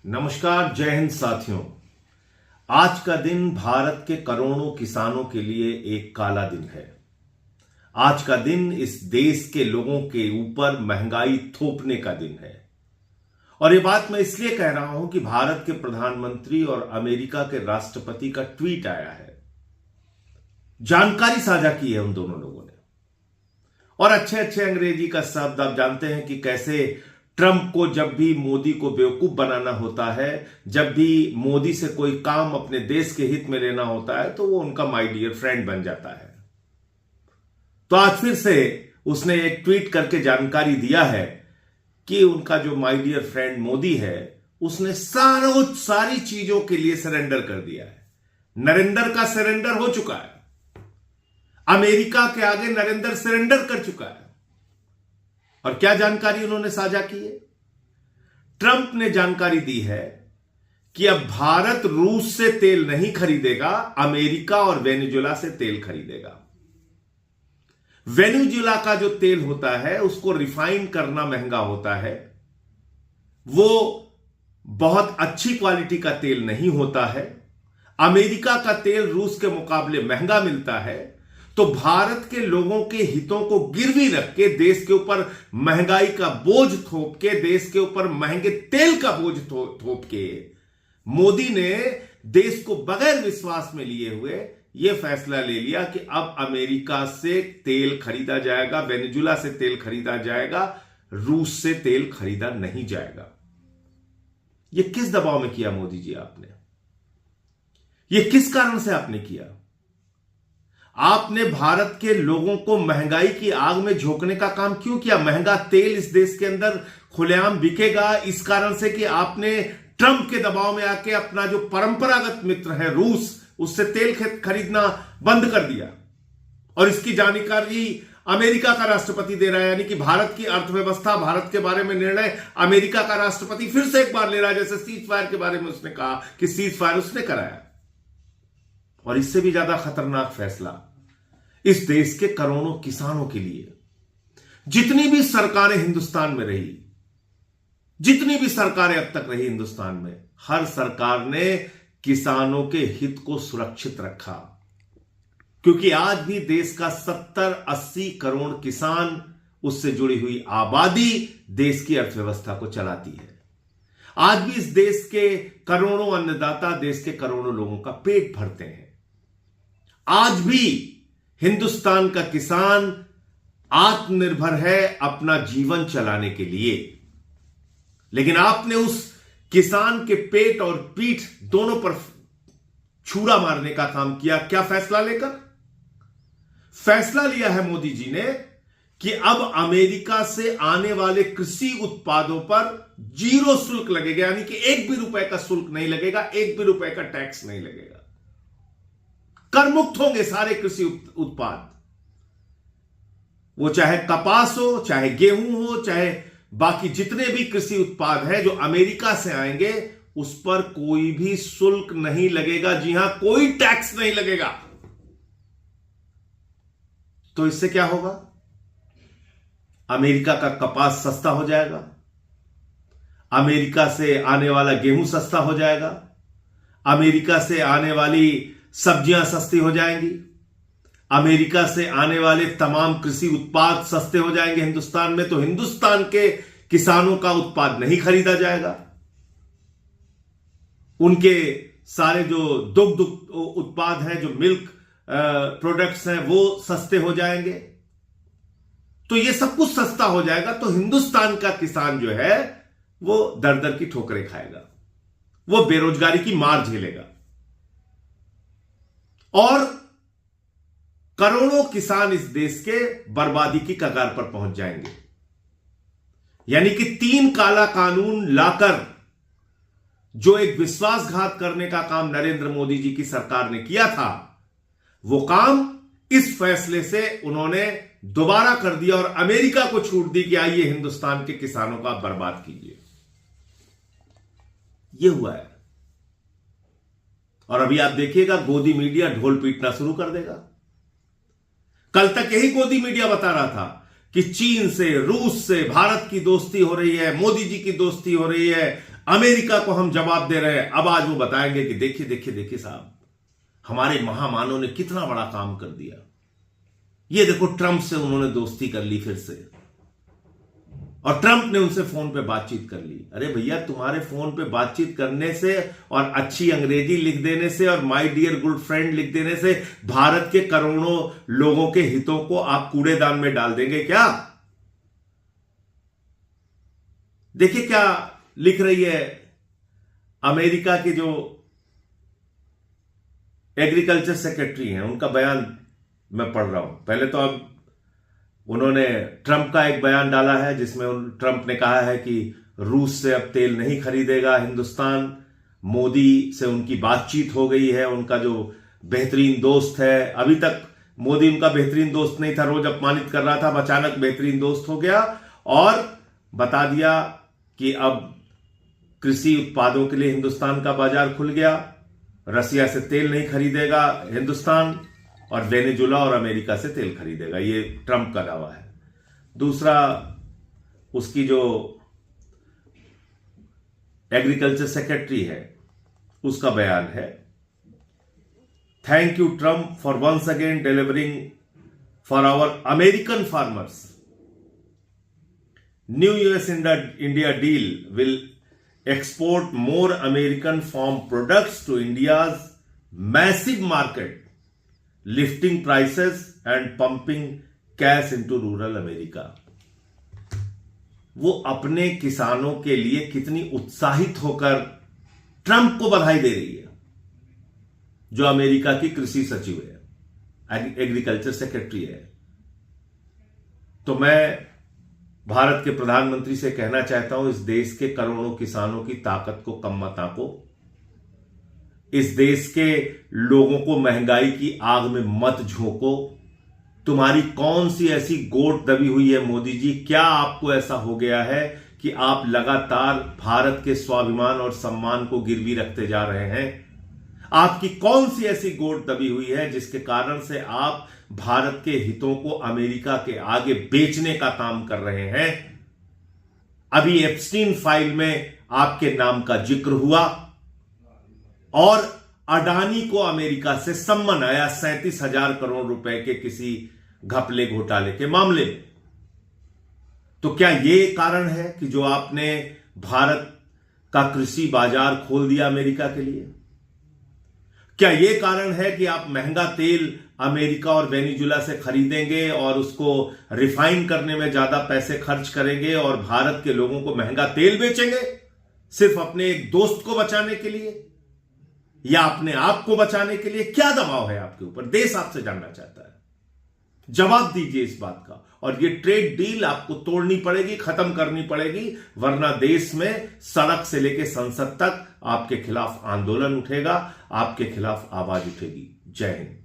नमस्कार, जय हिंद साथियों। आज का दिन भारत के करोड़ों किसानों के लिए एक काला दिन है। आज का दिन इस देश के लोगों के ऊपर महंगाई थोपने का दिन है। और ये बात मैं इसलिए कह रहा हूं कि भारत के प्रधानमंत्री और अमेरिका के राष्ट्रपति का ट्वीट आया है, जानकारी साझा की है उन दोनों लोगों ने। और अच्छे अच्छे अंग्रेजी का शब्द आप जानते हैं कि कैसे ट्रंप को जब भी मोदी को बेवकूफ बनाना होता है, जब भी मोदी से कोई काम अपने देश के हित में लेना होता है, तो वो उनका माय डियर फ्रेंड बन जाता है। तो आज फिर से उसने एक ट्वीट करके जानकारी दिया है कि उनका जो माय डियर फ्रेंड मोदी है, उसने सारी चीजों के लिए सरेंडर कर दिया है। नरेंद्र का सरेंडर हो चुका है। अमेरिका के आगे नरेंद्र सरेंडर कर चुका है। और क्या जानकारी उन्होंने साझा की है? ट्रंप ने जानकारी दी है कि अब भारत रूस से तेल नहीं खरीदेगा, अमेरिका और वेनेजुएला से तेल खरीदेगा। वेनेजुएला का जो तेल होता है उसको रिफाइन करना महंगा होता है। वो बहुत अच्छी क्वालिटी का तेल नहीं होता है। अमेरिका का तेल रूस के मुकाबले महंगा मिलता है। तो भारत के लोगों के हितों को गिरवी रख के देश के ऊपर महंगाई का बोझ थोप के, देश के ऊपर महंगे तेल का बोझ थोप के मोदी ने देश को बगैर विश्वास में लिए हुए यह फैसला ले लिया कि अब अमेरिका से तेल खरीदा जाएगा, वेनेजुएला से तेल खरीदा जाएगा, रूस से तेल खरीदा नहीं जाएगा। यह किस दबाव में किया मोदी जी आपने? यह किस कारण से आपने किया? आपने भारत के लोगों को महंगाई की आग में झोंकने का काम क्यों किया? महंगा तेल इस देश के अंदर खुलेआम बिकेगा इस कारण से कि आपने ट्रंप के दबाव में आके अपना जो परंपरागत मित्र है रूस, उससे तेल खरीदना बंद कर दिया। और इसकी जानकारी अमेरिका का राष्ट्रपति दे रहा है, यानी कि भारत की अर्थव्यवस्था, भारत के बारे में निर्णय अमेरिका का राष्ट्रपति फिर से एक बार ले रहा है। जैसे सीज फायर के बारे में उसने कहा कि सीज फायर उसने कराया। और इससे भी ज्यादा खतरनाक फैसला इस देश के करोड़ों किसानों के लिए। जितनी भी सरकारें हिंदुस्तान में रही, जितनी भी सरकारें अब तक रही हिंदुस्तान में, हर सरकार ने किसानों के हित को सुरक्षित रखा। क्योंकि आज भी देश का 70-80 करोड़ किसान, उससे जुड़ी हुई आबादी देश की अर्थव्यवस्था को चलाती है। आज भी इस देश के करोड़ों अन्नदाता देश के करोड़ों लोगों का पेट भरते हैं। आज भी हिंदुस्तान का किसान आत्मनिर्भर है अपना जीवन चलाने के लिए। लेकिन आपने उस किसान के पेट और पीठ दोनों पर छुरा मारने का काम किया। क्या फैसला लेकर? फैसला लिया है मोदी जी ने कि अब अमेरिका से आने वाले कृषि उत्पादों पर 0 शुल्क लगेगा, यानी कि 1 भी रुपए का शुल्क नहीं लगेगा, 1 भी रुपए का टैक्स नहीं लगेगा। कर मुक्त होंगे सारे कृषि उत्पाद, वो चाहे कपास हो, चाहे गेहूं हो, चाहे बाकी जितने भी कृषि उत्पाद हैं जो अमेरिका से आएंगे, उस पर कोई भी शुल्क नहीं लगेगा। जी हां, कोई टैक्स नहीं लगेगा। तो इससे क्या होगा? अमेरिका का कपास सस्ता हो जाएगा, अमेरिका से आने वाला गेहूं सस्ता हो जाएगा, अमेरिका से आने वाली सब्जियां सस्ती हो जाएंगी, अमेरिका से आने वाले तमाम कृषि उत्पाद सस्ते हो जाएंगे हिंदुस्तान में। तो हिंदुस्तान के किसानों का उत्पाद नहीं खरीदा जाएगा, उनके सारे जो दुग्ध उत्पाद हैं, जो मिल्क प्रोडक्ट्स हैं, वो सस्ते हो जाएंगे। तो ये सब कुछ सस्ता हो जाएगा। तो हिंदुस्तान का किसान जो है वो दर दर की ठोकरें खाएगा, वो बेरोजगारी की मार झेलेगा। और करोड़ों किसान इस देश के बर्बादी की कगार पर पहुंच जाएंगे। यानी कि 3 काला कानून लाकर जो एक विश्वासघात करने का काम नरेंद्र मोदी जी की सरकार ने किया था, वो काम इस फैसले से उन्होंने दोबारा कर दिया और अमेरिका को छूट दी कि आइए हिंदुस्तान के किसानों का बर्बाद कीजिए। यह हुआ है। और अभी आप देखिएगा, गोदी मीडिया ढोल पीटना शुरू कर देगा। कल तक यही गोदी मीडिया बता रहा था कि चीन से, रूस से भारत की दोस्ती हो रही है, मोदी जी की दोस्ती हो रही है, अमेरिका को हम जवाब दे रहे हैं। अब आज वो बताएंगे कि देखिए देखिए देखिए साहब, हमारे महामानव ने कितना बड़ा काम कर दिया। ये देखो, ट्रंप से उन्होंने दोस्ती कर ली फिर से, और ट्रंप ने उनसे फोन पे बातचीत कर ली। अरे भैया, तुम्हारे फोन पे बातचीत करने से और अच्छी अंग्रेजी लिख देने से और माय डियर गुड फ्रेंड लिख देने से भारत के करोड़ों लोगों के हितों को आप कूड़ेदान में डाल देंगे क्या? देखिए क्या लिख रही है अमेरिका की जो एग्रीकल्चर सेक्रेटरी हैं, उनका बयान मैं पढ़ रहा हूं। पहले तो अब उन्होंने ट्रंप का एक बयान डाला है जिसमें ट्रंप ने कहा है कि रूस से अब तेल नहीं खरीदेगा हिंदुस्तान। मोदी से उनकी बातचीत हो गई है, उनका जो बेहतरीन दोस्त है, अभी तक मोदी उनका बेहतरीन दोस्त नहीं था, रोज अपमानित कर रहा था, अचानक बेहतरीन दोस्त हो गया और बता दिया कि अब कृषि उत्पादों के लिए हिंदुस्तान का बाजार खुल गया, रसिया से तेल नहीं खरीदेगा हिंदुस्तान और वेनेजुला और अमेरिका से तेल खरीदेगा। ये ट्रंप का दावा है। दूसरा, उसकी जो एग्रीकल्चर सेक्रेटरी है उसका बयान है, thank you Trump for once again delivering for our American farmers. New US India deal will export more American farm products to India's massive market, lifting prices and pumping cash into rural America। वो अपने किसानों के लिए कितनी उत्साहित होकर Trump को बधाई दे रही है, जो अमेरिका की कृषि सचिव है, एग्रीकल्चर सेक्रेटरी है। तो मैं भारत के प्रधानमंत्री से कहना चाहता हूं, इस देश के करोड़ों किसानों की ताकत को कम मत आंको, इस देश के लोगों को महंगाई की आग में मत झोंको। तुम्हारी कौन सी ऐसी गोट दबी हुई है मोदी जी? क्या आपको ऐसा हो गया है कि आप लगातार भारत के स्वाभिमान और सम्मान को गिरवी रखते जा रहे हैं? आपकी कौन सी ऐसी गोट दबी हुई है जिसके कारण से आप भारत के हितों को अमेरिका के आगे बेचने का काम कर रहे हैं? अभी एप्स्टीन फाइल में आपके नाम का जिक्र हुआ और अडानी को अमेरिका से सम्मन आया 37,000 करोड़ रुपए के किसी घपले घोटाले के मामले में। तो क्या यह कारण है कि जो आपने भारत का कृषि बाजार खोल दिया अमेरिका के लिए? क्या यह कारण है कि आप महंगा तेल अमेरिका और वेनेजुला से खरीदेंगे और उसको रिफाइन करने में ज्यादा पैसे खर्च करेंगे और भारत के लोगों को महंगा तेल बेचेंगे सिर्फ अपने एक दोस्त को बचाने के लिए या अपने आप को बचाने के लिए? क्या दबाव है आपके ऊपर? देश आपसे जानना चाहता है, जवाब दीजिए इस बात का। और ये ट्रेड डील आपको तोड़नी पड़ेगी, खत्म करनी पड़ेगी, वरना देश में सड़क से लेकर संसद तक आपके खिलाफ आंदोलन उठेगा, आपके खिलाफ आवाज उठेगी। जय हिंद।